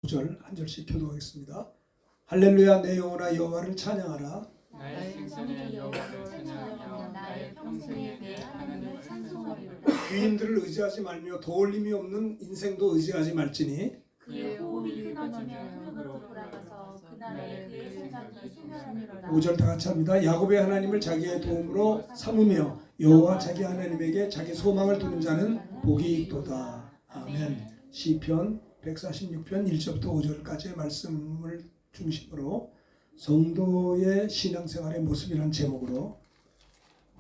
5절 한 절씩 교독하겠습니다. 할렐루야 내 영혼아 여호와를 찬양하라. 나의 생선의 여호와를 찬양하며 나의 평생에 내 하나님을 찬송하리로다. 귀인들을 의지하지 말며 도울림이 없는 인생도 의지하지 말지니 그의 호흡이 끊어지면 흙으로 돌아가서 그날에 그의 생각이 소멸하리로다. 5절 다 같이 합니다. 야곱의 하나님을 자기의 도움으로 삼으며 여호와 자기 하나님에게 자기 소망을 두는 자는 복이 있도다. 아멘. 시편 146편 1절부터 5절까지의 말씀을 중심으로 성도의 신앙생활의 모습이라는 제목으로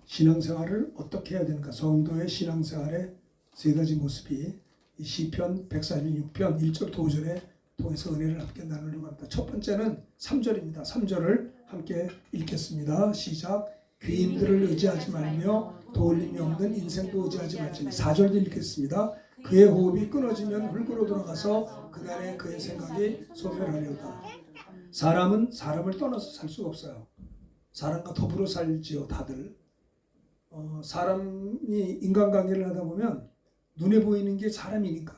신앙생활을 어떻게 해야 되는가, 성도의 신앙생활의 세 가지 모습이 이 시편 146편 1절부터 5절에 통해서 은혜를 함께 나누려고 합니다. 첫 번째는 3절입니다. 3절을 함께 읽겠습니다. 시작. 귀인들을 의지하지 말며 도울림이 없는 인생도 의지하지 말지니. 4절도 읽겠습니다. 그의 호흡이 끊어지면 흙으로 돌아가서 그날에 그의 생각이 소멸하려다. 사람은 사람을 떠나서 살 수가 없어요. 사람과 더불어 살지요 다들. 사람이 인간관계를 하다 보면 눈에 보이는 게 사람이니까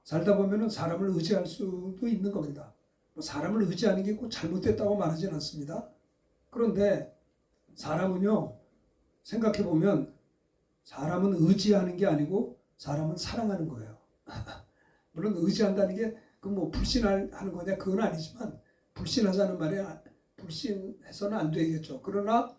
살다 보면은 사람을 의지할 수도 있는 겁니다. 사람을 의지하는 게 꼭 잘못됐다고 말하지는 않습니다. 그런데 사람은요, 생각해 보면 사람은 의지하는 게 아니고 사람은 사랑하는 거예요. 물론 의지한다는 게 그 뭐 불신하는 거냐 그건 아니지만 불신하자는 말에 불신해서는 안 되겠죠. 그러나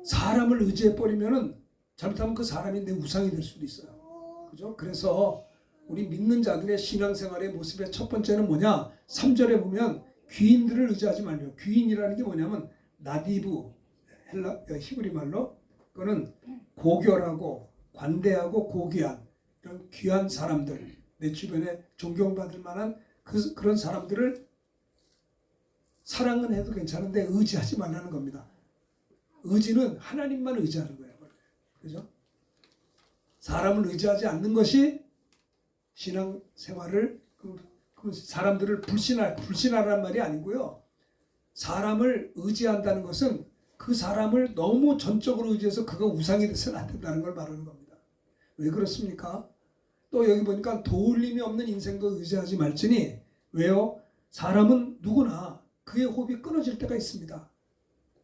사람을 의지해 버리면은 잘못하면 그 사람이 내 우상이 될 수도 있어요. 그죠? 그래서 우리 믿는 자들의 신앙생활의 모습의 첫 번째는 뭐냐? 3절에 보면 귀인들을 의지하지 말며, 귀인이라는 게 뭐냐면 나디브, 히브리 말로 그거는 고결하고 관대하고 고귀한 이런 귀한 사람들, 내 주변에 존경받을 만한 그런 사람들을 사랑은 해도 괜찮은데 의지하지 말라는 겁니다. 의지는 하나님만 의지하는 거예요. 그죠? 사람을 의지하지 않는 것이 신앙생활을, 사람들을 불신하라는 말이 아니고요. 사람을 의지한다는 것은 그 사람을 너무 전적으로 의지해서 그가 우상이 돼서는 안 된다는 걸 말하는 겁니다. 왜 그렇습니까? 또 여기 보니까 도울림이 없는 인생도 의지하지 말지니. 왜요? 사람은 누구나 그의 호흡이 끊어질 때가 있습니다.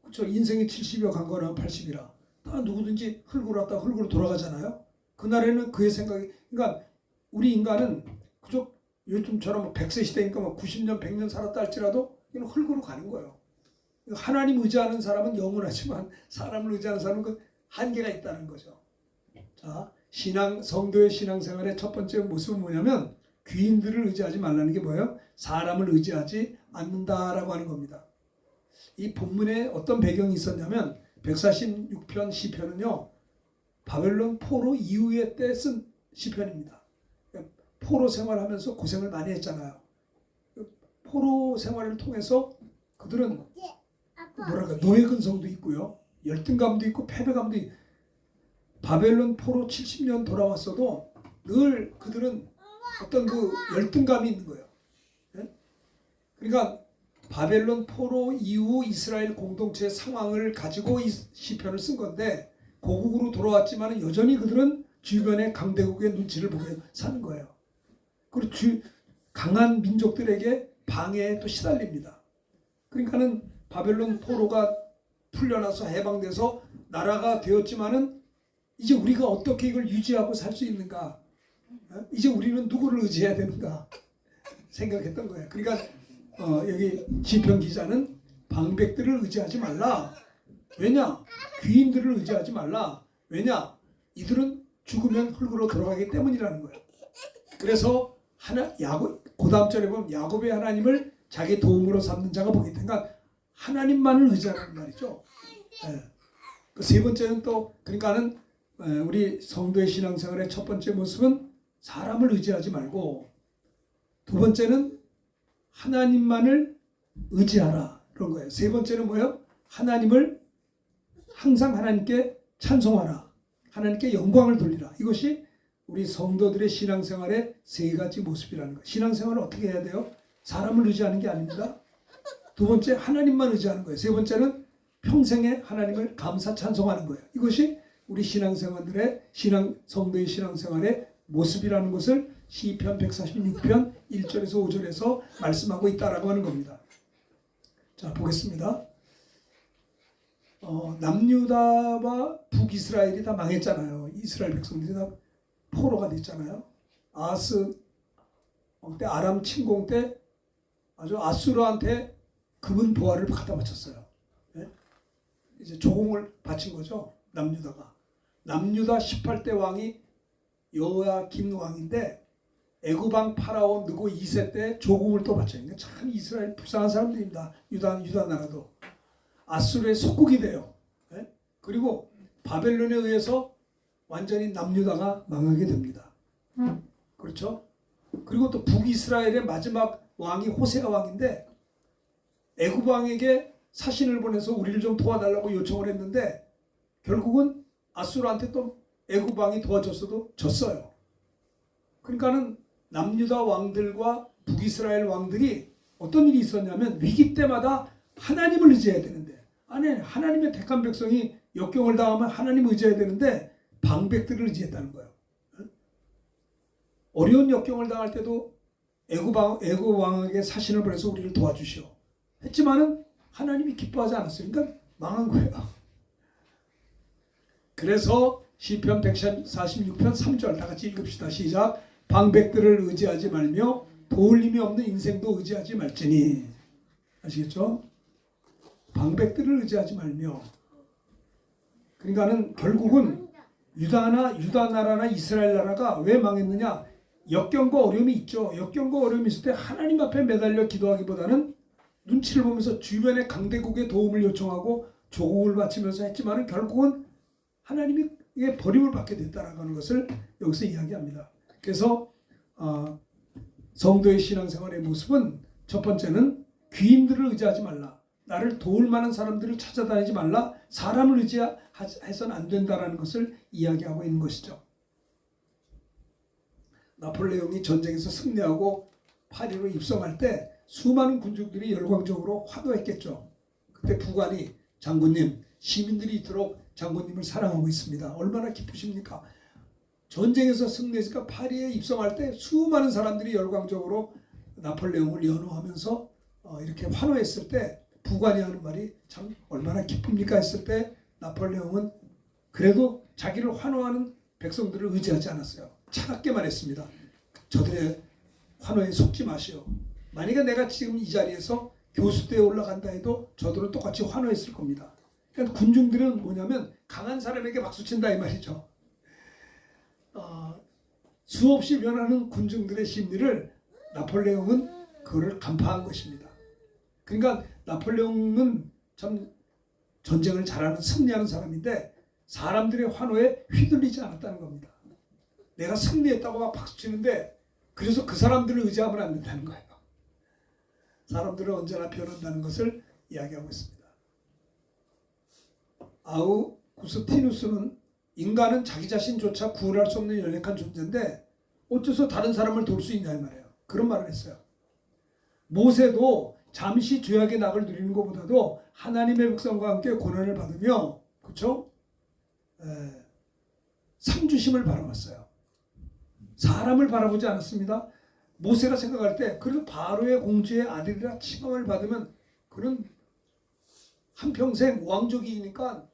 그렇죠? 인생이 70여 간거나 80이라 다 누구든지 흙으로 왔다 흙으로 돌아가잖아요. 그날에는 그의 생각이, 그러니까 우리 인간은 그저 요즘처럼 100세 시대니까 뭐 90년 100년 살았다 할지라도 이건 흙으로 가는 거예요. 하나님 의지하는 사람은 영원하지만 사람을 의지하는 사람은 그 한계가 있다는 거죠. 자, 성도의 신앙생활의 첫 번째 모습은 뭐냐면 귀인들을 의지하지 말라는 게 뭐예요? 사람을 의지하지 않는다라고 하는 겁니다. 이 본문에 어떤 배경이 있었냐면 146편 시편은요, 바벨론 포로 이후의 때 쓴 시편입니다. 포로 생활하면서 고생을 많이 했잖아요. 포로 생활을 통해서 그들은 노예 근성도 있고요, 열등감도 있고 패배감도 있고, 바벨론 포로 70년 돌아왔어도 늘 그들은 어떤 그 열등감이 있는 거예요. 그러니까 바벨론 포로 이후 이스라엘 공동체의 상황을 가지고 이 시편을 쓴 건데, 고국으로 돌아왔지만 여전히 그들은 주변의 강대국의 눈치를 보고 사는 거예요. 그리고 강한 민족들에게 방해에 또 시달립니다. 그러니까는 바벨론 포로가 풀려나서 해방돼서 나라가 되었지만은 이제 우리가 어떻게 이걸 유지하고 살 수 있는가? 이제 우리는 누구를 의지해야 되는가? 생각했던 거예요. 그러니까 여기 시편 기자는 방백들을 의지하지 말라. 왜냐? 귀인들을 의지하지 말라. 왜냐? 이들은 죽으면 흙으로 돌아가기 때문이라는 거예요. 그래서 그 다음 절에 보면 야곱의 하나님을 자기 도움으로 삼는 자가 복이 있다. 그러니까 하나님만을 의지하는 말이죠. 그 세 번째는 또, 그러니까는 우리 성도의 신앙생활의 첫 번째 모습은 사람을 의지하지 말고, 두 번째는 하나님만을 의지하라 그런 거예요. 세 번째는 뭐예요? 항상 하나님께 찬송하라. 하나님께 영광을 돌리라. 이것이 우리 성도들의 신앙생활의 세 가지 모습이라는 거예요. 신앙생활을 어떻게 해야 돼요? 사람을 의지하는 게 아닙니다. 두 번째, 하나님만 의지하는 거예요. 세 번째는 평생에 하나님을 감사 찬송하는 거예요. 이것이 우리 신앙생활들의 성도의 신앙생활의 모습이라는 것을 시편 146편 1절에서 5절에서 말씀하고 있다라고 하는 겁니다. 자, 보겠습니다. 남유다와 북이스라엘이 다 망했잖아요. 이스라엘 백성들이 다 포로가 됐잖아요. 아스 때 아람 침공 때 아주 아수르한테 금은 보화를 갖다 바쳤어요. 네? 이제 조공을 바친 거죠. 남유다가. 남유다 18대 왕이 여호야김 왕인데 애굽 왕 파라오 느고 2세 때 조공을 또 바쳐요. 그러니까 참 이스라엘 불쌍한 사람들입니다. 유다 나라도. 아수르의 속국이 돼요. 네? 그리고 바벨론에 의해서 완전히 남유다가 망하게 됩니다. 그렇죠? 그리고 또 북이스라엘의 마지막 왕이 호세아 왕인데 애굽 왕에게 사신을 보내서 우리를 좀 도와달라고 요청을 했는데 결국은 아수르한테 또 애굽 왕이 도와줬어도 졌어요. 그러니까는 남유다 왕들과 북이스라엘 왕들이 어떤 일이 있었냐면 위기 때마다 하나님을 의지해야 되는데 아니 하나님의 택한 백성이 역경을 당하면 하나님을 의지해야 되는데 방백들을 의지했다는 거예요. 어려운 역경을 당할 때도 애굽 왕에게 사신을 보내서 우리를 도와주시오 했지만은 하나님이 기뻐하지 않았어요. 그러니까 망한 거예요. 그래서 시편 146편 3절 다 같이 읽읍시다. 시작. 방백들을 의지하지 말며 도울 힘이 없는 인생도 의지하지 말지니. 아시겠죠? 방백들을 의지하지 말며. 그러니까는 결국은 유다 나라나 이스라엘 나라가 왜 망했느냐? 역경과 어려움이 있죠. 역경과 어려움이 있을 때 하나님 앞에 매달려 기도하기보다는 눈치를 보면서 주변의 강대국의 도움을 요청하고 조공을 바치면서 했지만 결국은 하나님의 버림을 받게 됐다는 것을 여기서 이야기합니다. 그래서 성도의 신앙생활의 모습은 첫 번째는 귀인들을 의지하지 말라. 나를 도울 만한 사람들을 찾아다니지 말라. 사람을 의지해서는 안 된다는 것을 이야기하고 있는 것이죠. 나폴레옹이 전쟁에서 승리하고 파리로 입성할 때 수많은 군중들이 열광적으로 환호했겠죠. 그때 부관이 장군님, 시민들이 이토록 장군님을 사랑하고 있습니다. 얼마나 기쁘십니까? 전쟁에서 승리했으니까 파리에 입성할 때 수많은 사람들이 열광적으로 나폴레옹을 연호하면서 이렇게 환호했을 때 부관이 하는 말이 참 얼마나 기쁩니까 했을 때 나폴레옹은 그래도 자기를 환호하는 백성들을 의지하지 않았어요. 차갑게 말했습니다. 저들의 환호에 속지 마시오. 만약에 내가 지금 이 자리에서 교수대에 올라간다 해도 저들은 똑같이 환호했을 겁니다. 그러니까 군중들은 뭐냐면 강한 사람에게 박수친다 이 말이죠. 수없이 변하는 군중들의 심리를 나폴레옹은 그거를 간파한 것입니다. 그러니까 나폴레옹은 참 전쟁을 잘하는 승리하는 사람인데 사람들의 환호에 휘둘리지 않았다는 겁니다. 내가 승리했다고 막 박수치는데 그래서 그 사람들을 의지하면 안 된다는 거예요. 사람들은 언제나 변한다는 것을 이야기하고 있습니다. 아우구스티누스는 인간은 자기 자신조차 구원할 수 없는 연약한 존재인데 어째서 다른 사람을 도울 수 있냐 이 말이에요. 그런 말을 했어요. 모세도 잠시 죄악의 낙을 누리는 것보다도 하나님의 백성과 함께 고난을 받으며 그렇죠? 상주심을 바라봤어요. 사람을 바라보지 않았습니다. 모세가 생각할 때 그래도 바로의 공주의 아들이라 칭함을 받으면 그는 한평생 왕족이니까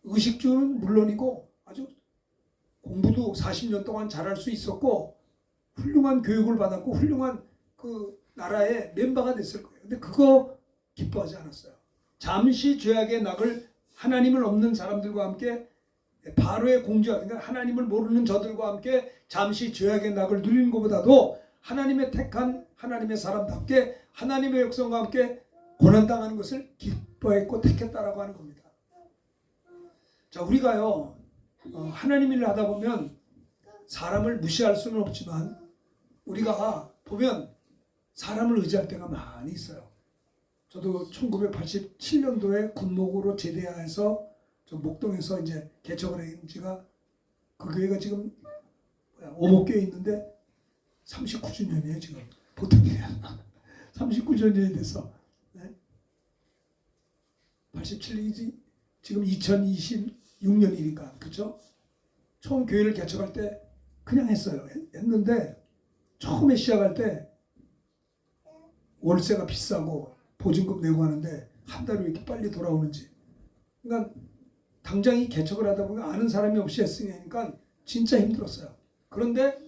의식주는 물론이고 아주 공부도 40년 동안 잘할 수 있었고 훌륭한 교육을 받았고 훌륭한 그 나라의 멤버가 됐을 거예요. 근데 그거 기뻐하지 않았어요. 잠시 죄악의 낙을 하나님을 없는 사람들과 함께 바로의 공주가 그러니까 하나님을 모르는 저들과 함께 잠시 죄악의 낙을 누리는 것보다도 하나님의 택한 하나님의 사람답게 하나님의 백성과 함께 고난당하는 것을 기뻐했고 택했다라고 하는 겁니다. 자, 우리가요 하나님 일을 하다 보면 사람을 무시할 수는 없지만 우리가 보면 사람을 의지할 때가 많이 있어요. 저도 1987년도에 군목으로 제대해서 저 목동에서 이제 개척을 한 지가 그 교회가 지금 오목교에 있는데 39주년이에요 지금. 보통 일이 아니야. 39주년이 돼서 87년이지 지금 2026년이니까 그렇죠? 처음 교회를 개척할 때 그냥 했어요. 했는데 처음에 시작할 때 월세가 비싸고 보증금 내고 하는데 한 달에 왜 이렇게 빨리 돌아오는지. 그러니까 당장 이 개척을 하다 보면 아는 사람이 없이 했으니까 진짜 힘들었어요. 그런데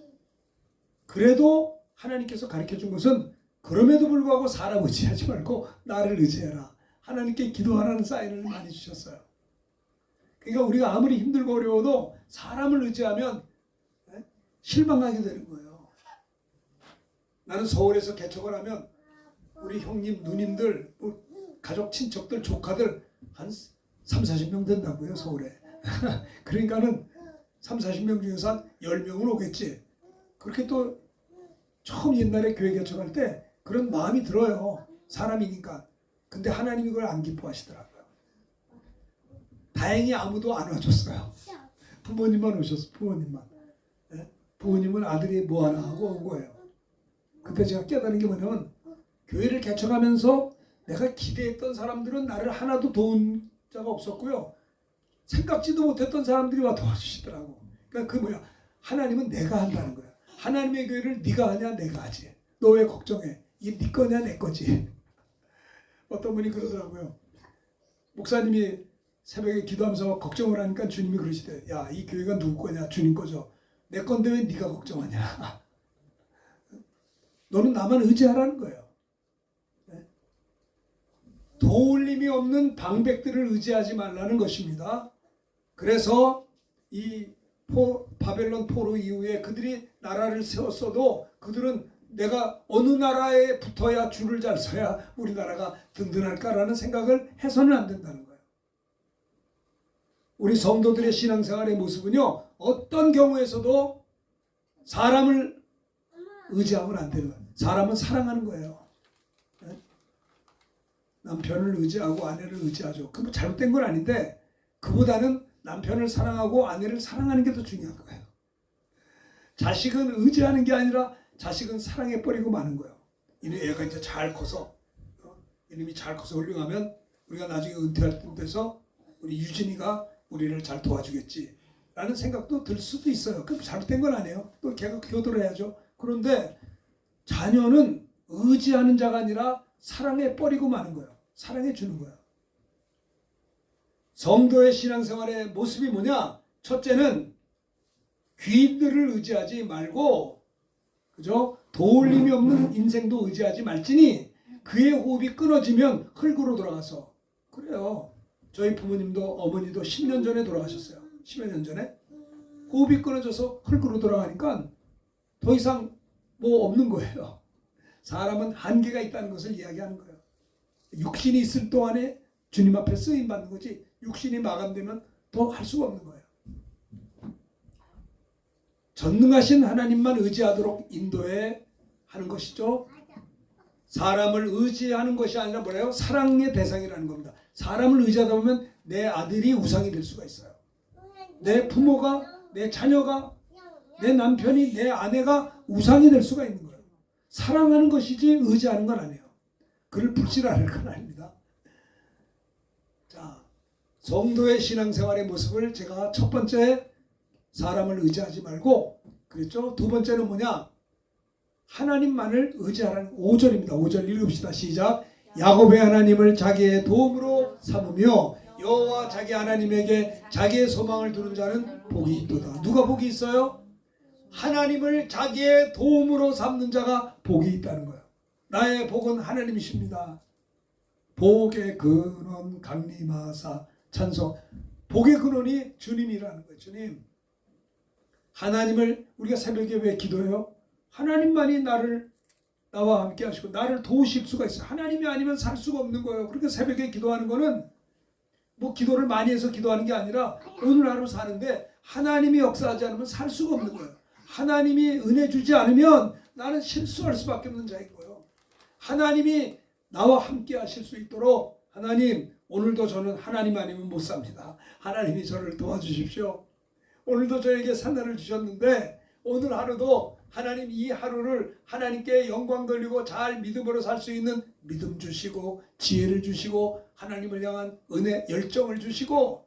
그래도 하나님께서 가르쳐준 것은 그럼에도 불구하고 사람 의지하지 말고 나를 의지해라. 하나님께 기도하라는 사인을 많이 주셨어요. 그러니까 우리가 아무리 힘들고 어려워도 사람을 의지하면 실망하게 되는 거예요. 나는 서울에서 개척을 하면 우리 형님, 누님들, 가족, 친척들, 조카들 한 3, 40명 된다고요, 서울에. 그러니까는 3, 40명 중에서 한 10명은 오겠지. 그렇게 또 처음 옛날에 교회 개척할 때 그런 마음이 들어요. 사람이니까. 근데 하나님이 그걸 안 기뻐하시더라고요. 다행히 아무도 안 와줬어요. 부모님만 오셨어, 부모님만. 부모님은 아들이 뭐 하나 하고 온 거예요. 그때 제가 깨달은 게 뭐냐면 교회를 개척하면서 내가 기대했던 사람들은 나를 하나도 도운 자가 없었고요. 생각지도 못했던 사람들이 와 도와주시더라고. 그러니까 그 뭐야, 하나님은 내가 한다는 거야. 하나님의 교회를 네가 하냐 내가 하지. 너 왜 걱정해? 이게 네 거냐 내 거지. 어떤 분이 그러더라고요. 목사님이 새벽에 기도하면서 걱정을 하니까 주님이 그러시대. 야, 이 교회가 누구 거냐? 주님 거죠. 내 건데 왜 네가 걱정하냐? 너는 나만 의지하라는 거예요. 도울림이 없는 방백들을 의지하지 말라는 것입니다. 그래서 이 바벨론 포로 이후에 그들이 나라를 세웠어도 그들은 내가 어느 나라에 붙어야 줄을 잘 서야 우리나라가 든든할까라는 생각을 해서는 안 된다는 거예요. 우리 성도들의 신앙생활의 모습은요, 어떤 경우에서도 사람을 의지하면 안 되는 거예요. 사람은 사랑하는 거예요. 남편을 의지하고 아내를 의지하죠. 그거 잘못된 건 아닌데 그보다는 남편을 사랑하고 아내를 사랑하는 게 더 중요한 거예요. 자식은 의지하는 게 아니라 자식은 사랑해 버리고 마는 거예요. 이놈 애가 이제 잘 커서 이놈이 잘 커서 훌륭하면 우리가 나중에 은퇴할 때 돼서 우리 유진이가 우리를 잘 도와주겠지 라는 생각도 들 수도 있어요. 그럼 잘못된 건 아니에요. 또 걔가 효도를 해야죠. 그런데 자녀는 의지하는 자가 아니라 사랑해 버리고 마는 거예요. 사랑해 주는 거예요. 성도의 신앙생활의 모습이 뭐냐? 첫째는 귀인들을 의지하지 말고, 그죠? 도울림이 없는 인생도 의지하지 말지니 그의 호흡이 끊어지면 흙으로 돌아가서. 그래요. 저희 부모님도 어머니도 10년 전에 돌아가셨어요. 10여 년 전에. 호흡이 끊어져서 흙으로 돌아가니까 더 이상 뭐 없는 거예요. 사람은 한계가 있다는 것을 이야기하는 거예요. 육신이 있을 동안에 주님 앞에 쓰임 받는 거지, 육신이 마감되면 더 할 수가 없는 거예요. 전능하신 하나님만 의지하도록 인도해 하는 것이죠. 사람을 의지하는 것이 아니라 뭐래요? 사랑의 대상이라는 겁니다. 사람을 의지하다 보면 내 아들이 우상이 될 수가 있어요. 내 부모가, 내 자녀가, 내 남편이, 내 아내가 우상이 될 수가 있는 거예요. 사랑하는 것이지 의지하는 건 아니에요. 그를 불신하는 건 아닙니다. 자, 성도의 신앙생활의 모습을 제가 첫 번째 사람을 의지하지 말고 그랬죠. 두 번째는 뭐냐? 하나님만을 의지하라는 5절입니다. 5절 읽읍시다. 시작. 야곱의 하나님을 자기의 도움으로 삼으며 여호와 자기 하나님에게 자기의 소망을 두는 자는 복이 있도다. 누가 복이 있어요? 하나님을 자기의 도움으로 삼는 자가 복이 있다는 거예요. 나의 복은 하나님이십니다. 복의 근원 강림하사 찬송. 복의 근원이 주님이라는 거예요. 주님. 하나님을 우리가 새벽에 왜 기도해요? 하나님만이 나와 함께 하시고 나를 도우실 수가 있어요. 하나님이 아니면 살 수가 없는 거예요. 그러니까 새벽에 기도하는 거는 뭐 기도를 많이 해서 기도하는 게 아니라 오늘 하루 사는데 하나님이 역사하지 않으면 살 수가 없는 거예요. 하나님이 은혜 주지 않으면 나는 실수할 수밖에 없는 자인 거예요. 하나님이 나와 함께 하실 수 있도록 하나님, 오늘도 저는 하나님 아니면 못 삽니다. 하나님이 저를 도와주십시오. 오늘도 저에게 산날을 주셨는데 오늘 하루도 하나님 이 하루를 하나님께 영광 돌리고 잘 믿음으로 살 수 있는 믿음 주시고 지혜를 주시고 하나님을 향한 은혜 열정을 주시고.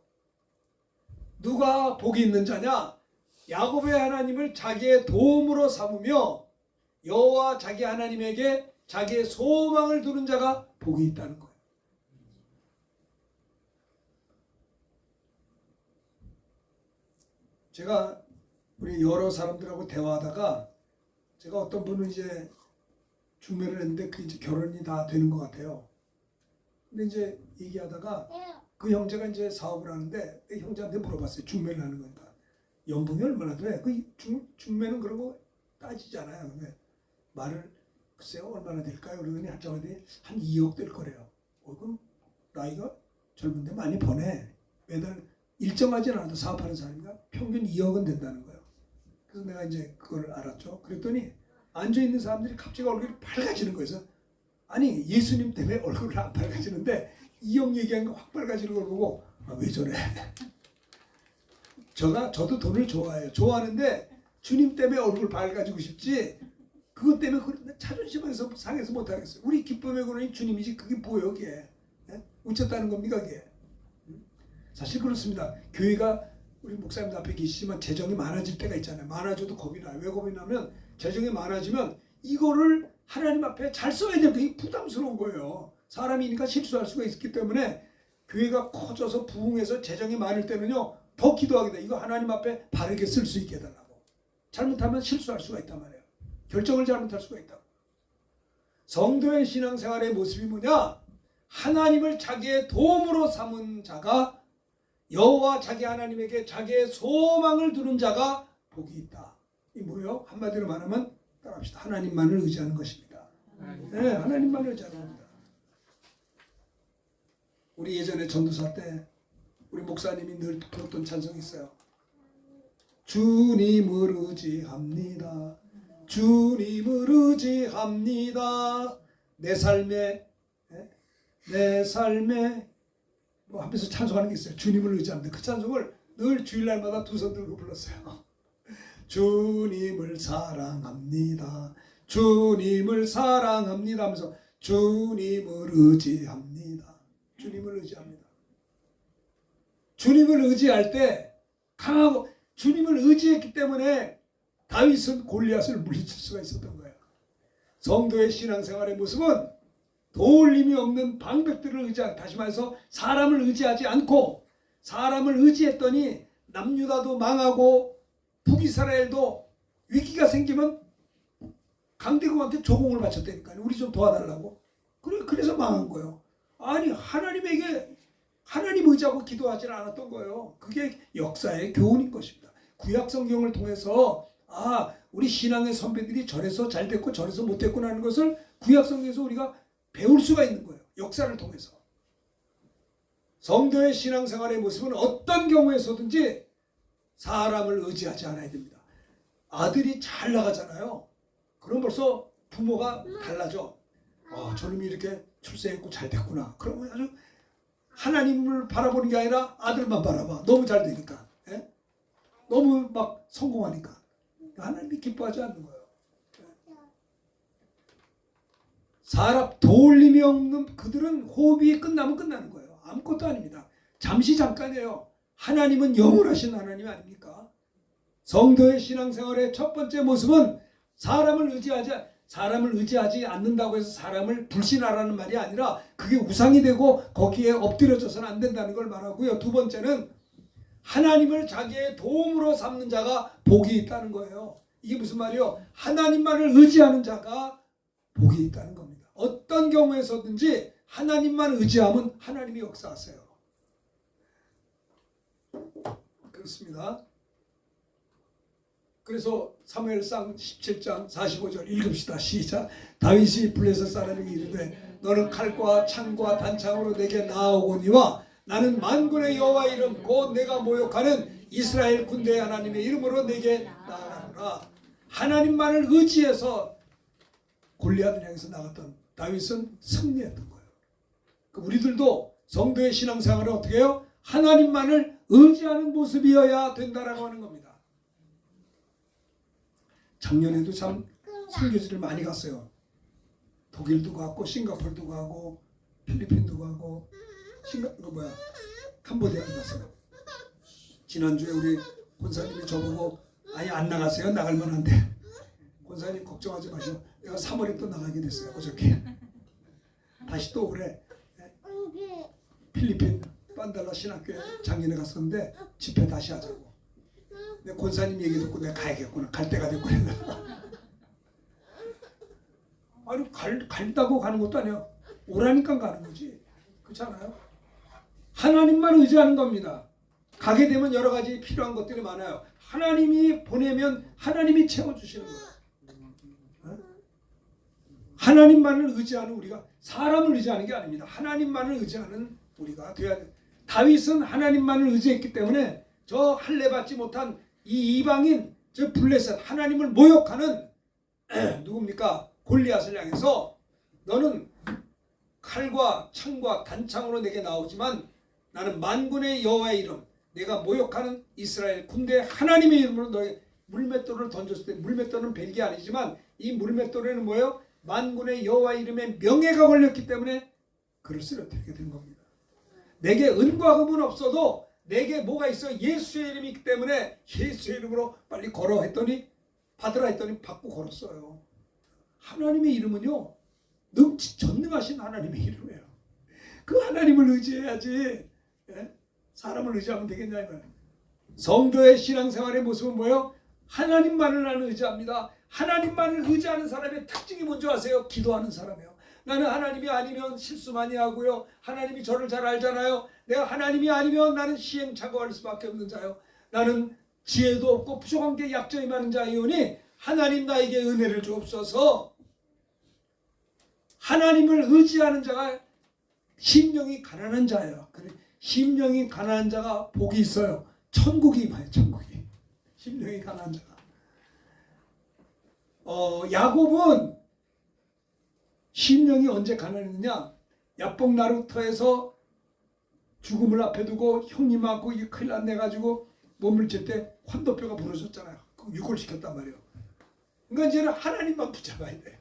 누가 복이 있는 자냐? 야곱의 하나님을 자기의 도움으로 삼으며 여호와 자기 하나님에게 자기의 소망을 두는 자가 복이 있다는 거예요. 제가 우리 여러 사람들하고 대화하다가 제가 어떤 분은 이제 중매를 했는데 그 이제 결혼이 다 되는 것 같아요. 근데 이제 얘기하다가 그 형제가 이제 사업을 하는데 그 형제한테 물어봤어요. 중매를 하는 거니까 연봉이 얼마나 돼? 그 중매는 그러고 따지잖아요. 근데 말을 글쎄요 얼마나 될까요? 그러더니 한정한테 한 2억 될 거래요. 그럼 나이가 젊은데 많이 버네. 매달 일정하지는 않아도 사업하는 사람이니까 평균 2억은 된다는 거예요. 그래서 내가 이제 그걸 알았죠. 그랬더니 앉아있는 사람들이 갑자기 얼굴이 밝아지는 거예요. 아니 예수님 때문에 얼굴을 안 밝아지는데 2억 얘기한 거 확 밝아지는 걸 보고 왜 저래? 저도 돈을 좋아해요. 좋아하는데 주님 때문에 얼굴 밝아지고 싶지 그것 때문에 자존심에서 상해서 못하겠어요. 우리 기쁨의 근원이 주님이지 그게 뭐예요 그게? 예? 웃쳤다는 겁니까 그게? 사실 그렇습니다. 교회가 우리 목사님들 앞에 계시지만 재정이 많아질 때가 있잖아요. 많아져도 겁이 나요. 왜 겁이 나면 재정이 많아지면 이거를 하나님 앞에 잘 써야 될 게 부담스러운 거예요. 사람이니까 실수할 수가 있기 때문에 교회가 커져서 부흥해서 재정이 많을 때는요 더 기도하게 돼. 이거 하나님 앞에 바르게 쓸 수 있게 해달라고. 잘못하면 실수할 수가 있단 말이에요. 결정을 잘못할 수가 있다고. 성도의 신앙생활의 모습이 뭐냐? 하나님을 자기의 도움으로 삼은 자가 여호와 자기 하나님에게 자기의 소망을 두는 자가 복이 있다. 이 뭐예요? 한마디로 말하면 따라합시다. 하나님만을 의지하는 것입니다. 네, 하나님만을 의지하는 겁니다. 우리 예전에 전도사 때 우리 목사님이 늘 불렀던 찬송이 있어요. 주님을 의지합니다. 주님을 의지합니다. 내 삶에 뭐 하면서 찬송하는 게 있어요. 주님을 의지합니다. 그 찬송을 늘 주일날마다 두 손 들고 불렀어요. 주님을 사랑합니다. 주님을 사랑합니다 하면서 주님을 의지합니다. 주님을 의지합니다. 주님을 의지할 때 강하고 주님을 의지했기 때문에 다윗은 골리앗을 물리칠 수가 있었던 거예요. 성도의 신앙생활의 모습은 도울림이 없는 방백들을 의지한, 다시 말해서 사람을 의지하지 않고 사람을 의지했더니 남유다도 망하고 북이스라엘도 위기가 생기면 강대국한테 조공을 바쳤다니까요. 우리 좀 도와달라고. 그래서 망한 거예요. 아니 하나님에게 하나님 의지하고 기도하지 않았던 거예요. 그게 역사의 교훈인 것입니다. 구약 성경을 통해서 우리 신앙의 선배들이 저래서 잘 됐고 저래서 못 됐구나 하는 것을 구약 성경에서 우리가 배울 수가 있는 거예요. 역사를 통해서. 성도의 신앙생활의 모습은 어떤 경우에서든지 사람을 의지하지 않아야 됩니다. 아들이 잘 나가잖아요. 그럼 벌써 부모가 달라져. 저놈이 이렇게 출세했고 잘 됐구나. 그러면 아주 하나님을 바라보는 게 아니라 아들만 바라봐. 너무 잘 되니까. 예? 너무 막 성공하니까. 하나님이 기뻐하지 않는 거예요. 사람 도울림이 없는 그들은 호흡이 끝나면 끝나는 거예요. 아무것도 아닙니다. 잠시 잠깐이에요. 하나님은 영원하신 하나님 아닙니까? 성도의 신앙생활의 첫 번째 모습은 사람을 의지하지 않는다고 해서 사람을 불신하라는 말이 아니라 그게 우상이 되고 거기에 엎드려져서는 안 된다는 걸 말하고요. 두 번째는 하나님을 자기의 도움으로 삼는 자가 복이 있다는 거예요. 이게 무슨 말이요? 하나님만을 의지하는 자가 복이 있다는 겁니다. 어떤 경우에서든지 하나님만 의지하면 하나님이 역사하세요. 그렇습니다. 그래서 사무엘상 17장 45절 읽읍시다. 시작. 다윗이 블레셋 사람에게 이르되 너는 칼과 창과 단창으로 내게 나아오거니와 나는 만군의 여호와 이름 곧 내가 모욕하는 이스라엘 군대의 하나님의 이름으로 내게 나아가노라. 하나님만을 의지해서 골리앗을 향해서 나갔던 다윗은 승리했던 거예요. 우리들도 성도의 신앙생활을 어떻게 해요? 하나님만을 의지하는 모습이어야 된다라고 하는 겁니다. 작년에도 참 선교지를 많이 갔어요. 독일도 가고 싱가포르도 가고 필리핀도 가고 캄보디아도 갔어요. 지난주에 우리 권사님이 저보고 아니 안 나갔어요. 나갈 만한데 권사님 걱정하지 마시오. 내가 3월에 또 나가게 됐어요. 어저께. 다시 또 올해 필리핀 판달라 신학교에 작년에 갔었는데 집회 다시 하자고. 내 권사님 얘기 듣고 내가 가야겠구나. 갈 때가 됐구나. 아니 간다고 가는 것도 아니야. 오라니까 가는 거지. 그렇지 않아요? 하나님만 의지하는 겁니다. 가게 되면 여러 가지 필요한 것들이 많아요. 하나님이 보내면 하나님이 채워주시는 거예요. 어? 하나님만을 의지하는 우리가 사람을 의지하는 게 아닙니다. 하나님만을 의지하는 우리가 돼야 돼요. 다윗은 하나님만을 의지했기 때문에 저 할례 받지 못한 이 이방인 저 블레셋 하나님을 모욕하는 누굽니까? 골리앗을 향해서 너는 칼과 창과 단창으로 내게 나오지만 나는 만군의 여호와의 이름 내가 모욕하는 이스라엘 군대 하나님의 이름으로 너의 물맷돌을 던졌을 때 물맷돌은 벨기 아니지만 이 물맷돌에는 뭐예요? 만군의 여호와의 이름에 명예가 걸렸기 때문에 그를 쓰러뜨리게 된 겁니다. 내게 은과 금은 없어도 내게 뭐가 있어? 예수의 이름이 있기 때문에 예수의 이름으로 빨리 걸어 했더니 받으라 했더니 받고 걸었어요. 하나님의 이름은요 능치 전능하신 하나님의 이름이에요. 그 하나님을 의지해야지 사람을 의지하면 되겠냐 이 말이에요. 성도의 신앙생활의 모습은 뭐예요? 하나님만을 나는 의지합니다. 하나님만을 의지하는 사람의 특징이 뭔지 아세요? 기도하는 사람이에요. 나는 하나님이 아니면 실수 많이 하고요. 하나님이 저를 잘 알잖아요. 내가 하나님이 아니면 나는 시행착오할 수밖에 없는 자요. 나는 지혜도 없고 부족한 게 약점이 많은 자이오니 하나님 나에게 은혜를 주옵소서. 하나님을 의지하는 자가 심령이 가난한 자예요. 심령이 가난한 자가 복이 있어요. 천국이 임하여 천국이. 심령이 가난한 자가. 야곱은 심령이 언제 가난했느냐? 야복 나루터에서 죽음을 앞에 두고 형님하고 이게 큰일 났네 가지고 몸을 칠 때 환도뼈가 부러졌잖아요. 유골시켰단 말이에요. 그러니까 이제는 하나님만 붙잡아야 돼.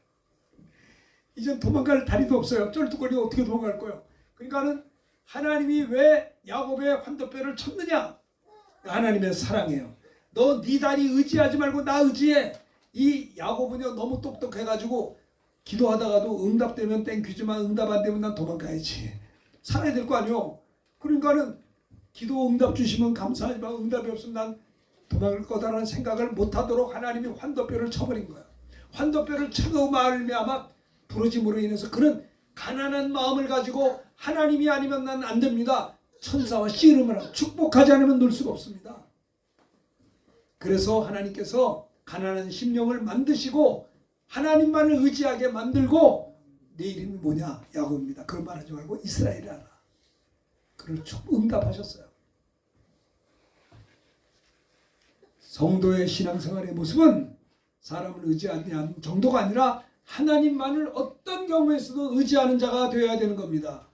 이젠 도망갈 다리도 없어요. 쩔뚝거리고 어떻게 도망갈 거예요? 그러니까는 하나님이 왜 야곱의 환도뼈를 쳤느냐? 하나님의 사랑이에요. 너 네 다리 의지하지 말고 나 의지해. 이 야곱은요 너무 똑똑해가지고 기도하다가도 응답되면 땡큐지만 응답 안 되면 난 도망가야지. 살아야 될 거 아니요. 그러니까는 기도 응답 주시면 감사하지만 응답이 없으면 난 도망갈 거다라는 생각을 못하도록 하나님이 환도뼈를 쳐버린 거야. 환도뼈를 쳐도 말미암아 부러짐으로 인해서 그런 가난한 마음을 가지고 하나님이 아니면 난 안 됩니다. 천사와 씨름을 축복하지 않으면 놀 수가 없습니다. 그래서 하나님께서 가난한 심령을 만드시고 하나님만을 의지하게 만들고 내 이름이 뭐냐? 야곱입니다. 그런 말 하지 말고 이스라엘이라. 그를 응답하셨어요. 성도의 신앙생활의 모습은 사람을 의지하지 않는 정도가 아니라 하나님만을 어떤 경우에서도 의지하는 자가 되어야 되는 겁니다.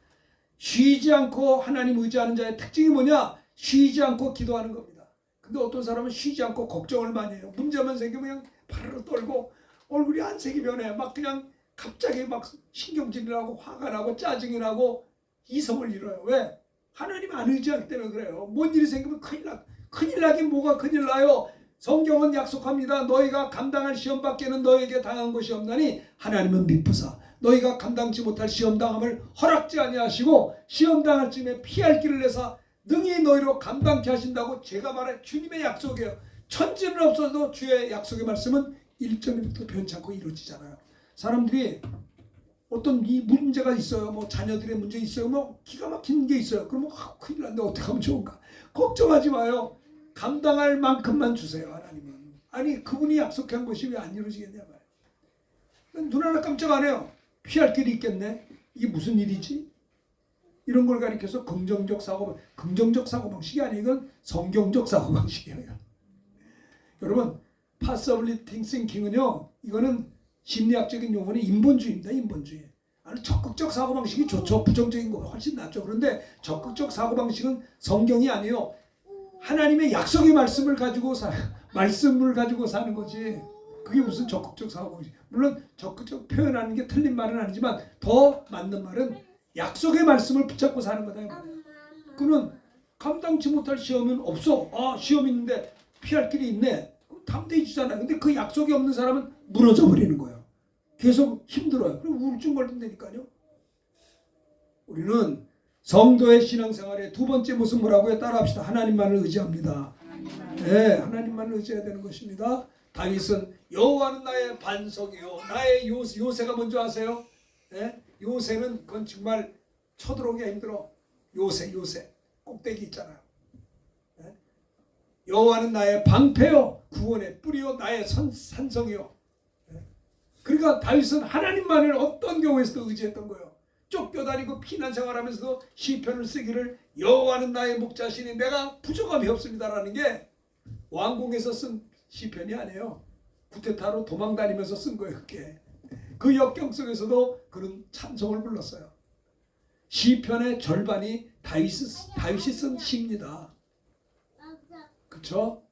쉬지 않고 하나님 의지하는 자의 특징이 뭐냐? 쉬지 않고 기도하는 겁니다. 근데 어떤 사람은 쉬지 않고 걱정을 많이 해요. 문제만 생기면 그냥 파르르 떨고 얼굴이 안색이 변해. 막 그냥 갑자기 막 신경질이 나고 화가 나고 짜증이 나고 이성을 잃어요. 왜? 하나님 안 의지하기 때문에 그래요. 뭔 일이 생기면 큰일 나긴 뭐가 큰일 나요. 성경은 약속합니다. 너희가 감당할 시험밖에는 너에게 당한 것이 없나니 하나님은 미쁘사 너희가 감당치 못할 시험당함을 허락지 아니하시고 시험당할 쯤에 피할 길을 내사 능히 너희로 감당케 하신다고 제가 말해 주님의 약속이에요. 천지는 없어도 주의 약속의 말씀은 1점부터 변치 않고 이루어지잖아요. 사람들이 어떤 이 문제가 있어요. 뭐 자녀들의 문제 있어요. 뭐 기가 막힌 게 있어요. 그러면 큰일 났는데 어떻게 하면 좋은가? 걱정하지 마요. 감당할 만큼만 주세요. 하나님은. 아니 그분이 약속한 것이 왜 안 이루어지겠냐 말이에요. 눈 하나 깜짝 안 해요. 피할 길이 있겠네. 이게 무슨 일이지? 이런 걸 가리켜서 긍정적 사고방식이 아니에요. 이건 성경적 사고방식이에요. 여러분 possibility thinking은요. 이거는 심리학적인 용어는 인본주의입니다. 인본주의. 아니 적극적 사고방식이 좋죠. 부정적인 거가 훨씬 낫죠. 그런데 적극적 사고방식은 성경이 아니에요. 하나님의 약속의 말씀을 가지고 사는 거지. 그게 무슨 적극적 사고방식. 물론 적극적 표현하는 게 틀린 말은 아니지만 더 맞는 말은 약속의 말씀을 붙잡고 사는 거다. 그는 감당치 못할 시험은 없어. 아 시험 있는데 피할 길이 있네. 담대히 주잖아요. 근데 그 약속이 없는 사람은 무너져 버리는 거예요. 계속 힘들어요. 그럼 우울증 걸린다니까요. 우리는 성도의 신앙생활의 두 번째 모습 뭐라고요? 따라합시다. 하나님만을 의지합니다. 네, 하나님만을 의지해야 되는 것입니다. 다윗은 여호와는 나의 반석이요 나의 요새가 뭔지 아세요? 네? 요새는 그건 정말 쳐들어오기가 힘들어. 요새 꼭대기 있잖아요. 네? 여호와는 나의 방패요 구원의 뿌리요 나의 산성이요. 네? 그러니까 다윗은 하나님만을 어떤 경우에서도 의지했던 거예요. 쫓겨다니고 피난 생활하면서도 시편을 쓰기를 여호와는 나의 목자시니 내가 부족함이 없습니다라는 게 왕궁에서 쓴 시편이 아니에요. 구테타로 도망다니면서 쓴 거예요. 그게. 그 역경 속에서도 그런 찬송을 불렀어요. 시편의 절반이 다윗이 쓴 시입니다. 그렇죠?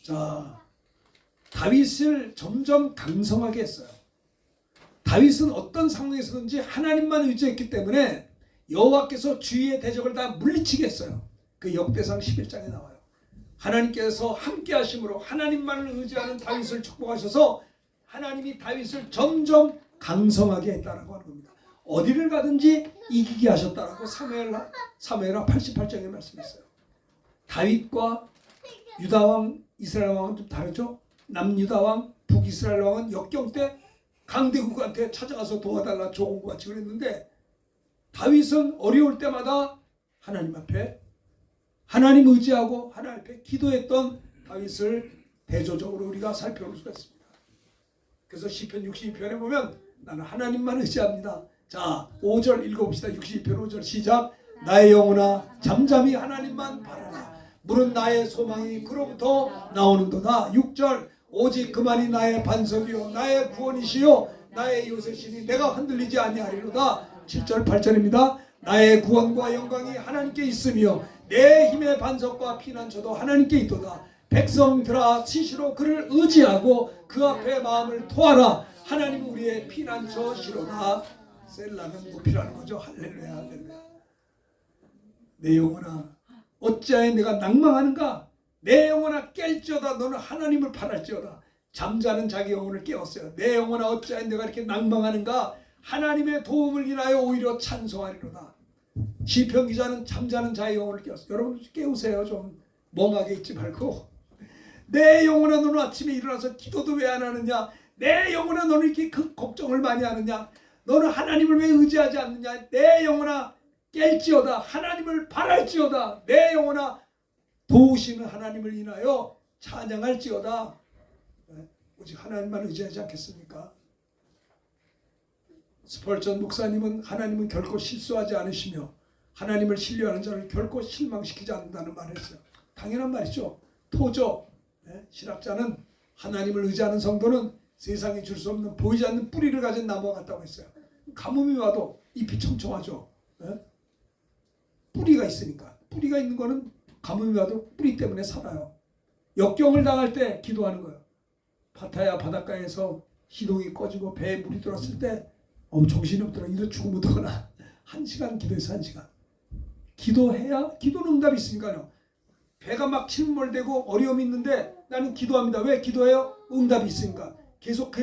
자, 다윗을 점점 강성하게 했어요. 다윗은 어떤 상황에서든지 하나님만 의지했기 때문에 여호와께서 주위의 대적을 다 물리치게 했어요. 그 역대상 11장에 나와요. 하나님께서 함께 하심으로 하나님만을 의지하는 다윗을 축복하셔서 하나님이 다윗을 점점 강성하게 했다라고 하는 겁니다. 어디를 가든지 이기게 하셨다라고 사무엘하 88장에 말씀했어요. 다윗과 유다왕, 이스라엘 왕은 좀 다르죠. 남유다왕, 북이스라엘 왕은 역경 때 강대국한테 찾아가서 도와달라 조공과 지을 했는데 다윗은 어려울 때마다 하나님 앞에 하나님 의지하고 하나님 앞에 기도했던 다윗을 대조적으로 우리가 살펴볼 수가 있습니다. 그래서 시편 62편에 보면 나는 하나님만 의지합니다. 자, 5절 읽어봅시다. 62편 5절 시작. 나의 영혼아 잠잠히 하나님만 바라라. 물은 나의 소망이 그로부터 나오는도다. 6절 오직 그만이 나의 반석이요 나의 구원이시요 나의 요새시니 내가 흔들리지 아니하리로다. 7절 8절입니다. 나의 구원과 영광이 하나님께 있으며 내 힘의 반석과 피난처도 하나님께 있도다. 백성들아 시시로 그를 의지하고 그 앞에 마음을 토하라. 하나님은 우리의 피난처시로다. 셀라는 높이라는 거죠. 할렐루야 할렐루야. 내 영혼아 어찌하여 내가 낭망하는가. 내 영혼아 깰지어다. 너는 하나님을 바랄지어다. 잠자는 자기 영혼을 깨웠어요. 내 영혼아 어찌하여 내가 이렇게 낭망하는가. 하나님의 도움을 인하여 오히려 찬송하리로다. 시편 기자는 잠자는 자의 영혼을 깨웠어요. 여러분 깨우세요. 좀 멍하게 있지 말고. 내 영혼아 너는 아침에 일어나서 기도도 왜 안 하느냐. 내 영혼아 너는 이렇게 그 걱정을 많이 하느냐. 너는 하나님을 왜 의지하지 않느냐. 내 영혼아 깰지어다. 하나님을 바랄지어다. 내 영혼아 도우시는 하나님을 인하여 찬양할지어다. 오직 하나님만 의지하지 않겠습니까? 스펄전 목사님은 하나님은 결코 실수하지 않으시며 하나님을 신뢰하는 자를 결코 실망시키지 않는다는 말을 했어요. 당연한 말이죠. 토저 신학자는 하나님을 의지하는 성도는 세상에 줄 수 없는 보이지 않는 뿌리를 가진 나무와 같다고 했어요. 가뭄이 와도 잎이 청청하죠. 뿌리가 있으니까. 뿌리가 있는 거는 가뭄이 와도 뿌리 때문에 살아요. 역경을 당할 때 기도하는 거예요. 파타야 바닷가에서 시동이 꺼지고 배에 물이 들어왔을 때 정신이 없더라. 이래 죽으면 어떡하나. 1시간 기도해서 1시간. 기도해야 기도는 응답이 있으니까요. 배가 막 침몰되고 어려움이 있는데 나는 기도합니다. 왜 기도해요? 응답이 있으니까. 계속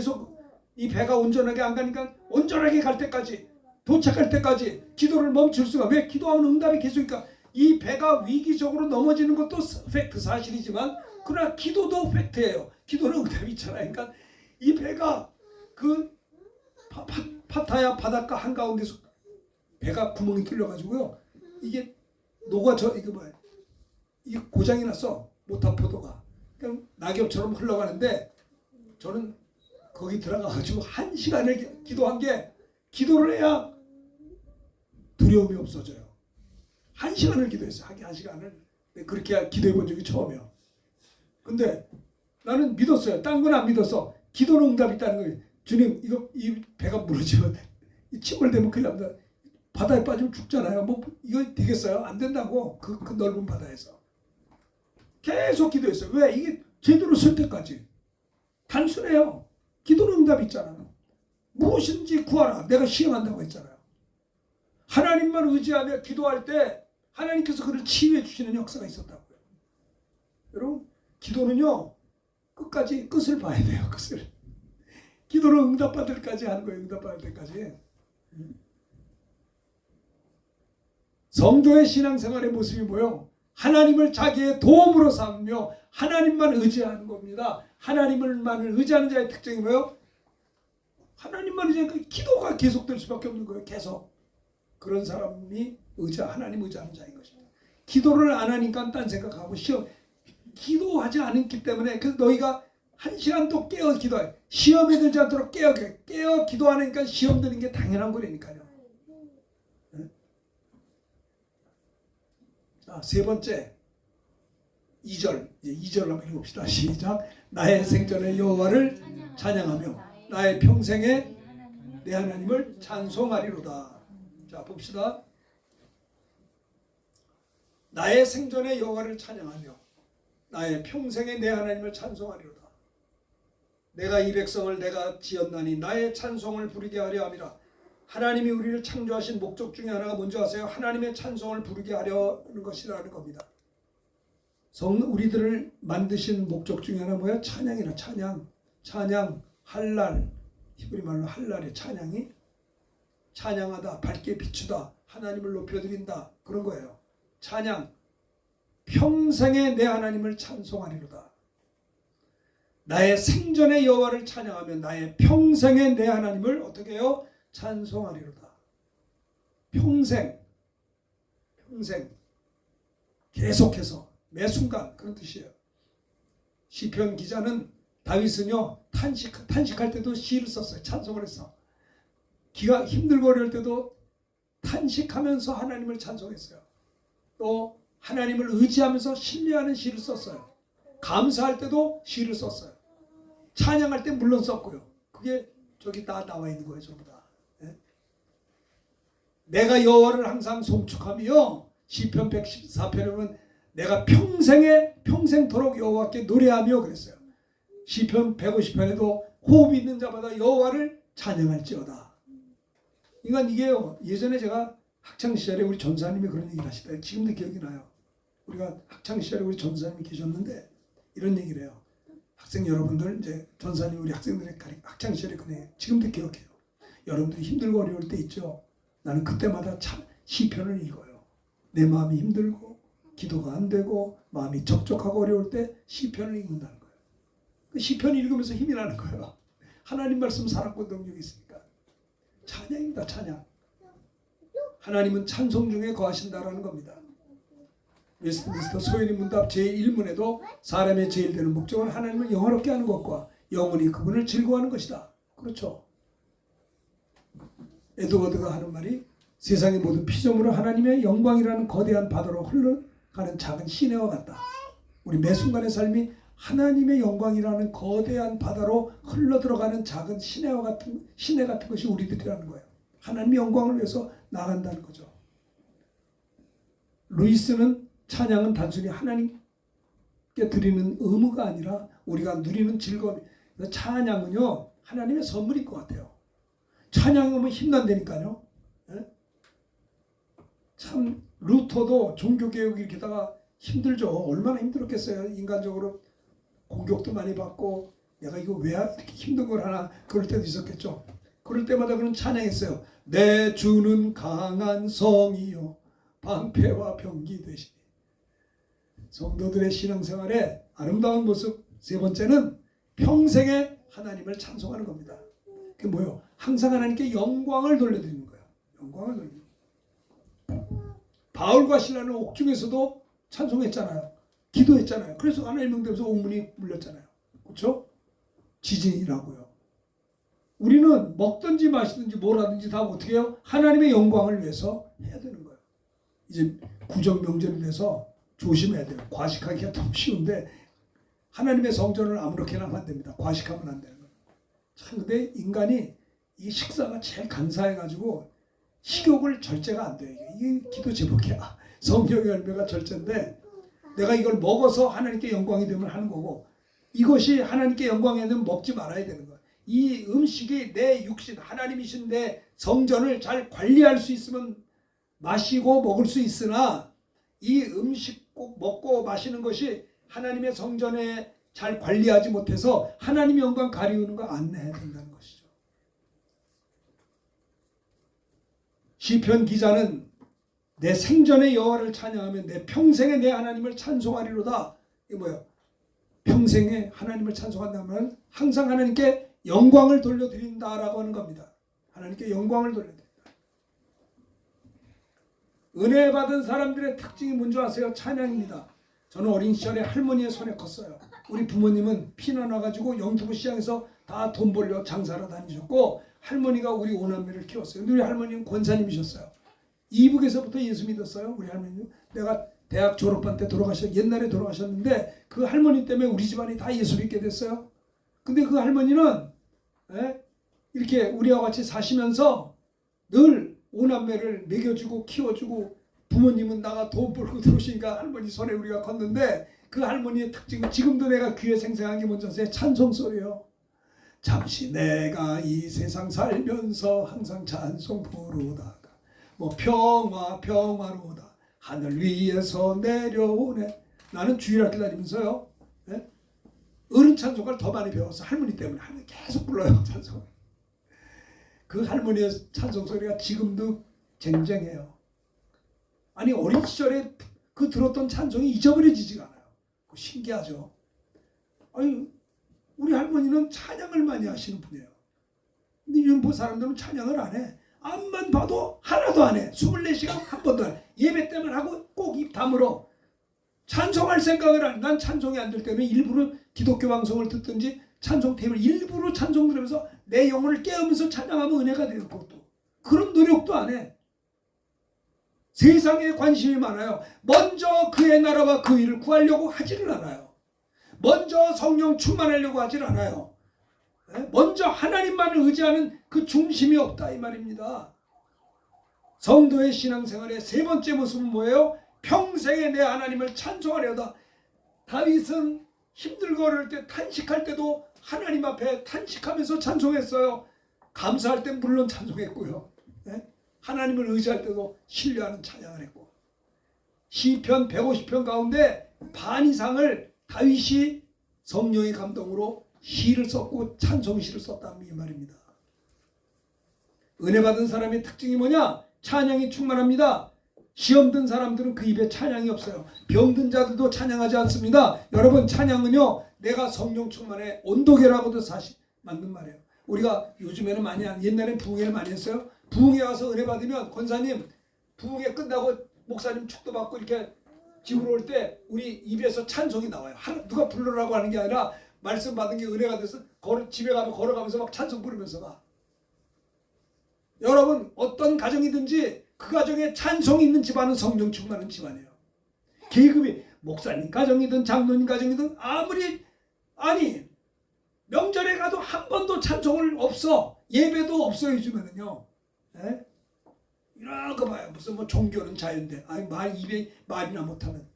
이 배가 온전하게 안 가니까 온전하게 갈 때까지 도착할 때까지 기도를 멈출 수가. 왜? 기도하면 응답이 계속이니까. 이 배가 위기적으로 넘어지는 것도 팩트 사실이지만 그러나 기도도 팩트예요. 기도는 응답이 있잖아요. 그러니까 이 배가 그 파타야 바닷가 한가운데서 배가 구멍이 뚫려가지고요. 이게 이게 뭐야? 이게 고장이 났어. 모타포도가. 그냥 낙엽처럼 흘러가는데 저는 거기 들어가가지고 1시간을 기도한 게 기도를 해야 두려움이 없어져요. 1시간을 기도했어요. 1시간을. 그렇게 기도해 본 적이 처음이에요. 근데 나는 믿었어요. 딴 건 안 믿었어. 기도는 응답이 있다는 거예요. 주님, 이 배가 무너지면 침몰되면 큰일 납니다. 바다에 빠지면 죽잖아요. 이거 되겠어요? 안 된다고. 그 넓은 바다에서. 계속 기도했어요. 왜? 이게 제대로 쓸 때까지. 단순해요. 기도는 응답이 있잖아요. 무엇인지 구하라. 내가 시행한다고 했잖아요. 하나님만 의지하며 기도할 때 하나님께서 그를 치유해 주시는 역사가 있었다고요. 여러분 기도는요 끝까지 끝을 봐야 돼요. 끝을. 기도는 응답받을 때까지 하는 거예요. 응답받을 때까지. 성도의 신앙생활의 모습이 뭐예요? 하나님을 자기의 도움으로 삼으며 하나님만 의지하는 겁니다. 하나님만을 의지하는 자의 특징이 뭐예요? 하나님만 의지하니까 기도가 계속될 수밖에 없는 거예요. 계속. 그런 사람이 하나님 의지하는 자인 것입니다. 기도를 안 하니까 딴 생각하고 기도하지 않기 때문에 그래서 너희가 1시간 또 깨어 기도해. 시험에 들지 않도록 깨어 기도하니까 시험 드는 게 당연한 거라니까요. 네? 자, 세 번째 2절. 이제 2절 한번 읽읍시다. 시작. 나의 생전의 여호와를 찬양하며 나의 평생에 내 하나님을 찬송하리로다. 자, 봅시다. 나의 생전의 여호와를 찬양하며 나의 평생에 내 하나님을 찬송하리로다. 내가 이 백성을 내가 지었나니 나의 찬송을 부르게 하려 함이라. 하나님이 우리를 창조하신 목적 중에 하나가 뭔지 아세요? 하나님의 찬송을 부르게 하려는 것이라는 겁니다. 우리들을 만드신 목적 중에 하나 뭐야? 찬양이라. 찬양, 할랄. 히브리 말로 할랄의 찬양이 찬양하다, 밝게 비추다, 하나님을 높여드린다, 그런 거예요. 찬양. 평생에 내 하나님을 찬송하리로다. 나의 생전의 여호와를 찬양하며 나의 평생에 내 하나님을 어떻게 해요? 찬송하리로다. 평생 계속해서 매 순간 그런 뜻이에요. 시편 기자는 다윗은요 탄식할 때도 시를 썼어요. 찬송을 했어. 기가 힘들고 어려울 때도 탄식하면서 하나님을 찬송했어요. 또 하나님을 의지하면서 신뢰하는 시를 썼어요. 감사할 때도 시를 썼어요. 찬양할 때 물론 썼고요. 그게 저기 다 나와 있는 거예요. 전부 다. 네? 내가 여호와를 항상 송축하며 시편 114편에 보면 내가 평생토록 여호와께 노래하며 그랬어요. 시편 150편에도 호흡이 있는 자마다 여호와를 찬양할지어다. 그러니까 이게요. 예전에 제가 학창시절에 우리 전사님이 그런 얘기를 하시다. 지금도 기억이 나요. 우리가 학창시절에 우리 전사님이 계셨는데 이런 얘기를 해요. 학생 여러분들 이제 전사님 우리 학생들의 학창시절에 그네 지금도 기억해요. 여러분들이 힘들고 어려울 때 있죠. 나는 그때마다 참 시편을 읽어요. 내 마음이 힘들고 기도가 안 되고 마음이 적적하고 어려울 때 시편을 읽는다는 거예요. 그 시편 읽으면서 힘이 나는 거예요. 하나님 말씀 살았고 능력이 있으니까. 찬양입니다. 찬양. 하나님은 찬송 중에 거하신다라는 겁니다. 웨스트민스터 소연이 문답 제1문에도 사람의 제일 되는 목적은 하나님을 영화롭게 하는 것과 영원히 그분을 즐거워하는 것이다. 그렇죠. 에드워드가 하는 말이 세상의 모든 피조물은 하나님의 영광이라는 거대한 바다로 흘러가는 작은 시내와 같다. 우리 매 순간의 삶이 하나님의 영광이라는 거대한 바다로 흘러들어가는 작은 시내 같은 것이 우리들이라는 거예요. 하나님의 영광을 위해서 나간다는 거죠. 루이스는 찬양은 단순히 하나님께 드리는 의무가 아니라 우리가 누리는 즐거움. 찬양은요 하나님의 선물일 것 같아요. 찬양하면 힘난다니까요. 네? 참 루터도 종교개혁 일으키다가 힘들죠. 얼마나 힘들었겠어요. 인간적으로 공격도 많이 받고 내가 이거 왜 이렇게 힘든 걸 하나 그럴 때도 있었겠죠. 그럴 때마다 그런 찬양했어요. 내 주는 강한 성이요 방패와 병기 되시니. 성도들의 신앙생활의 아름다운 모습 세 번째는 평생에 하나님을 찬송하는 겁니다. 그게 뭐예요? 항상 하나님께 영광을 돌려드리는 거예요. 영광을 돌리는 거예요. 바울과 실라는 옥중에서도 찬송했잖아요. 기도했잖아요. 그래서 하나님 명되면서 옥문이 물렸잖아요. 그렇죠? 지진이라고요. 우리는 먹든지 마시든지 뭘 하든지 다 어떻게 해요? 하나님의 영광을 위해서 해야 되는 거예요. 이제 구정 명절을 위해서 조심해야 돼요. 과식하기가 너무 쉬운데 하나님의 성전을 아무렇게나 하면 안 됩니다. 과식하면 안 되는 거예요. 참 근데 인간이 이 식사가 제일 간사해가지고 식욕을 절제가 안 돼요. 이게 기도 제목이야. 성령의 열매가 절제인데 내가 이걸 먹어서 하나님께 영광이 되면 하는 거고 이것이 하나님께 영광이 되면 먹지 말아야 되는 거예요. 이 음식이 내 육신 하나님이신 내 성전을 잘 관리할 수 있으면 마시고 먹을 수 있으나 이 음식 꼭 먹고 마시는 것이 하나님의 성전에 잘 관리하지 못해서 하나님의 영광 가리우는 거 안내해야 된다는 것이죠. 시편 기자는 내 생전의 여호와를 찬양하며 내 평생에 내 하나님을 찬송하리로다. 이게 뭐예요? 평생에 하나님을 찬송한다면 항상 하나님께 영광을 돌려드린다라고 하는 겁니다. 하나님께 영광을 돌려드린다. 은혜 받은 사람들의 특징이 뭔지 아세요? 찬양입니다. 저는 어린 시절에 할머니의 손에 컸어요. 우리 부모님은 피난와가지고 영두부 시장에서 다 돈 벌려 장사로 다니셨고 할머니가 우리 오남매를 키웠어요. 근데 우리 할머니는 권사님이셨어요. 이북에서부터 예수 믿었어요. 우리 할머니는. 내가 대학 졸업반 때 옛날에 돌아가셨는데 그 할머니 때문에 우리 집안이 다 예수 믿게 됐어요. 근데 그 할머니는 이렇게 우리와 같이 사시면서 늘 오남매를 먹여주고 키워주고 부모님은 나가 돈 벌고 들어오시니까 할머니 손에 우리가 컸는데 그 할머니의 특징은 지금도 내가 귀에 생생한 게 뭔지 아세요? 찬송소리요. 잠시 내가 이 세상 살면서 항상 찬송 부르다가 뭐 평화로다 하늘 위에서 내려오네. 나는 주일학교 다니면서요 어른 찬송가를 더 많이 배웠어. 할머니 때문에. 할머니 계속 불러요 찬송. 그 할머니의 찬송 소리가 지금도 쟁쟁해요. 아니 어린 시절에 그 들었던 찬송이 잊어버려지지가 않아요. 신기하죠. 아니 우리 할머니는 찬양을 많이 하시는 분이에요. 근데 윤포 사람들은 찬양을 안 해. 앞만 봐도 하나도 안 해. 24시간 한 번도 안 해. 예배 때만 하고 꼭 입 다물어. 찬송할 생각을 안 해. 난 찬송이 안 될 때는 일부러 기독교 방송을 듣든지 찬송 테이블 일부러 찬송 들으면서 내 영혼을 깨우면서 찬양하면 은혜가 되는 것도. 그런 노력도 안 해. 세상에 관심이 많아요. 먼저 그의 나라와 그 일을 구하려고 하지를 않아요. 먼저 성령 충만하려고 하질 않아요. 먼저 하나님만을 의지하는 그 중심이 없다 이 말입니다. 성도의 신앙생활의 세 번째 모습은 뭐예요? 평생에 내 하나님을 찬송하려다. 다윗은 힘들고 어려울 때 탄식할 때도 하나님 앞에 탄식하면서 찬송했어요. 감사할 때 물론 찬송했고요. 하나님을 의지할 때도 신뢰하는 찬양을 했고 시편 150편 가운데 반 이상을 다윗이 성령의 감동으로 시를 썼고 찬송시를 썼다는 이 말입니다. 은혜 받은 사람의 특징이 뭐냐? 찬양이 충만합니다. 시험 든 사람들은 그 입에 찬양이 없어요. 병든 자들도 찬양하지 않습니다. 여러분 찬양은요 내가 성령 충만해 온도계라고도 사실 맞는 말이에요. 우리가 요즘에는 많이 옛날엔 부흥회를 많이 했어요. 부흥회 와서 은혜 받으면 권사님 부흥회 끝나고 목사님 축도 받고 이렇게 집으로 올 때 우리 입에서 찬송이 나와요. 누가 부르라고 하는 게 아니라 말씀 받은 게 은혜가 돼서 집에 가면 걸어가면서 막 찬송 부르면서 가. 여러분 어떤 가정이든지 그 가정에 찬송이 있는 집안은 성령 충만한 집안이에요. 계급이 목사님 가정이든 장로님 가정이든 아니 명절에 가도 한 번도 찬송을 없어. 예배도 없어 요즘에는요. 이런 거 봐요. 무슨 뭐 종교는 자유인데 입에 말이나 못하면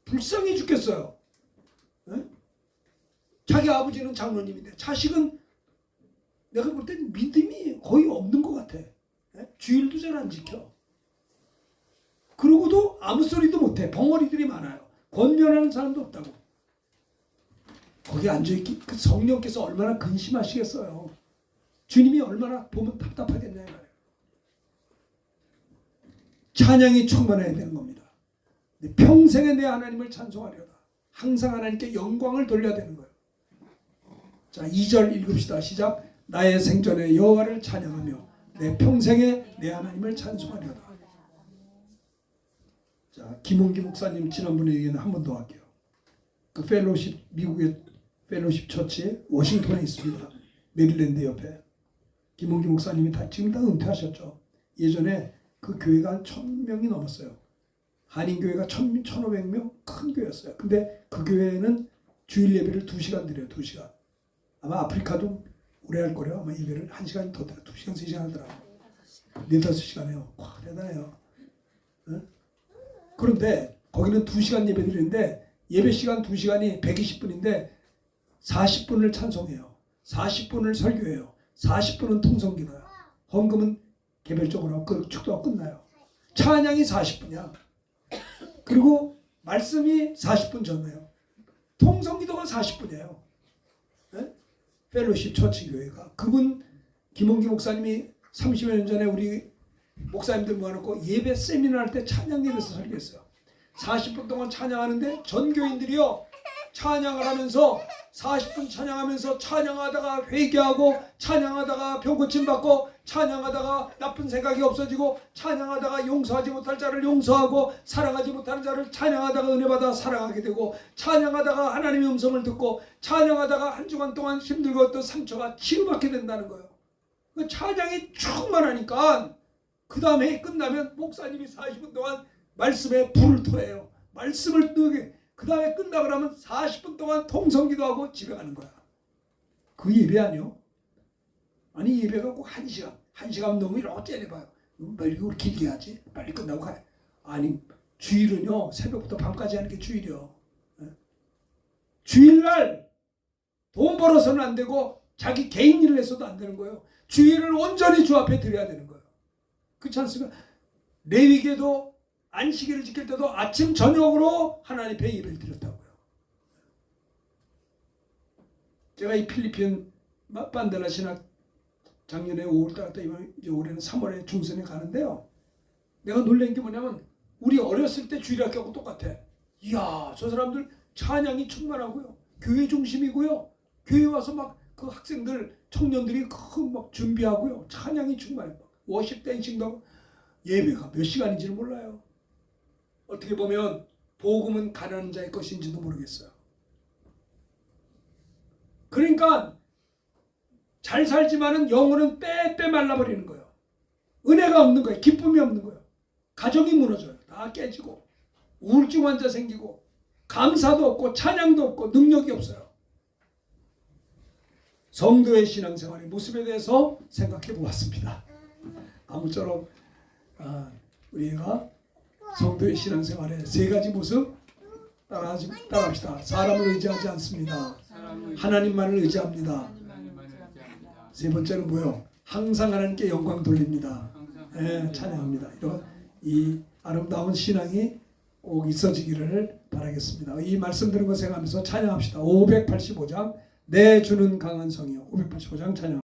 불쌍해 죽겠어요. 자기 아버지는 장로님인데 자식은 내가 볼 땐 믿음이 거의 없는 것 같아. 주일도 잘 안 지켜. 그러고도 아무 소리도 못해. 벙어리들이 많아요. 권면하는 사람도 없다고. 거기 앉아있기 그 성령께서 얼마나 근심하시겠어요. 주님이 얼마나 보면 답답하겠냐 이 말이에요. 찬양이 충만해야 되는 겁니다. 평생에 내 하나님을 찬송하려다. 항상 하나님께 영광을 돌려야 되는 거예요. 자 2절 읽읍시다. 시작. 나의 생전에 여호와를 찬양하며 내 평생에 내 하나님을 찬송하려다. 자 김홍기 목사님 지난번에 얘기는 한 번 더 할게요. 그 펠로십 미국의 펠로십 처치 워싱턴에 있습니다. 메릴랜드 옆에. 김홍기 목사님이 지금 다 은퇴하셨죠. 예전에 그 교회가 한 1000명이 넘었어요. 한인교회가 1500명 큰 교회였어요. 근데 그 교회는 주일 예배를 2시간 드려요. 2시간. 아마 아프리카도 오래 할 거래요. 아마 예배를 1시간 더 드려요. 2시간 3시간 하더라고요. 4-5시간 해요. 와 대단해요. 그런데 거기는 2시간 예배 드리는데 예배 시간 2시간이 120분인데 40분을 찬송해요. 40분을 설교해요. 40분은 통성기도야. 헌금은 개별적으로 하고 축도가 끝나요. 찬양이 40분이야. 그리고 말씀이 40분 전에요. 통성기도가 40분이에요. 네? 펠로십 처치교회가. 그분 김홍기 목사님이 30여 년 전에 우리 목사님들 모아놓고 예배 세미나 할 때 찬양에 대해서 설교했어요. 40분 동안 찬양하는데 전교인들이요 찬양을 하면서 40분 찬양하면서 찬양하다가 회개하고 찬양하다가 병 고침 받고 찬양하다가 나쁜 생각이 없어지고 찬양하다가 용서하지 못할 자를 용서하고 사랑하지 못하는 자를 찬양하다가 은혜 받아 사랑하게 되고 찬양하다가 하나님의 음성을 듣고 찬양하다가 한 주간 동안 힘들고 어떤 상처가 치유받게 된다는 거예요. 그 찬양이 충만하니까 그 다음에 끝나면 목사님이 40분 동안 말씀에 불을 토해요. 말씀을 뜨게. 그 다음에 끝나고 나면 40분 동안 통성기도 하고 집에 가는 거야. 그 예배 아니요? 아니 예배가 꼭 1시간. 1시간 넘으면 이러고 째려봐요. 왜 이렇게 길게 하지? 빨리 끝나고 가요. 아니 주일은요 새벽부터 밤까지 하는 게 주일이요. 주일날 돈 벌어서는 안 되고 자기 개인 일을 해서도 안 되는 거예요. 주일을 온전히 주 앞에 드려야 되는 거예요. 그렇지 않습니까? 레위기에도 안식일을 지킬 때도 아침 저녁으로 하나님 앞에 예배를 드렸다고요. 제가 이 필리핀 반달라 신학 작년에 5월달 갔다 이제 올해는 3월에 중선에 가는데요. 내가 놀란 게 뭐냐면 우리 어렸을 때 주일학교하고 똑같아. 이야 저 사람들 찬양이 충만하고요. 교회 중심이고요. 교회 와서 막 그 학생들 청년들이 막 준비하고요. 찬양이 충만해. 워십 댄싱도 하고 예배가 몇 시간인지를 몰라요. 어떻게 보면 복음은 가난한 자의 것인지도 모르겠어요. 그러니까 잘 살지만은 영혼은 빼빼 말라버리는 거예요. 은혜가 없는 거예요. 기쁨이 없는 거예요. 가정이 무너져요. 다 깨지고 우울증 환자 생기고 감사도 없고 찬양도 없고 능력이 없어요. 성도의 신앙생활의 모습에 대해서 생각해 보았습니다. 아무쪼록 우리가 성도의 신앙생활의 3가지 모습 따라합시다. 사람을 의지하지 않습니다. 하나님만을 의지합니다. 3번째는 뭐요? 항상 하나님께 영광 돌립니다. 네, 찬양합니다. 이런 이 아름다운 신앙이 꼭 있어지기를 바라겠습니다. 이 말씀 들은 거 생각하면서 찬양합시다. 585장 내 주는 강한 성이요. 585장 찬양.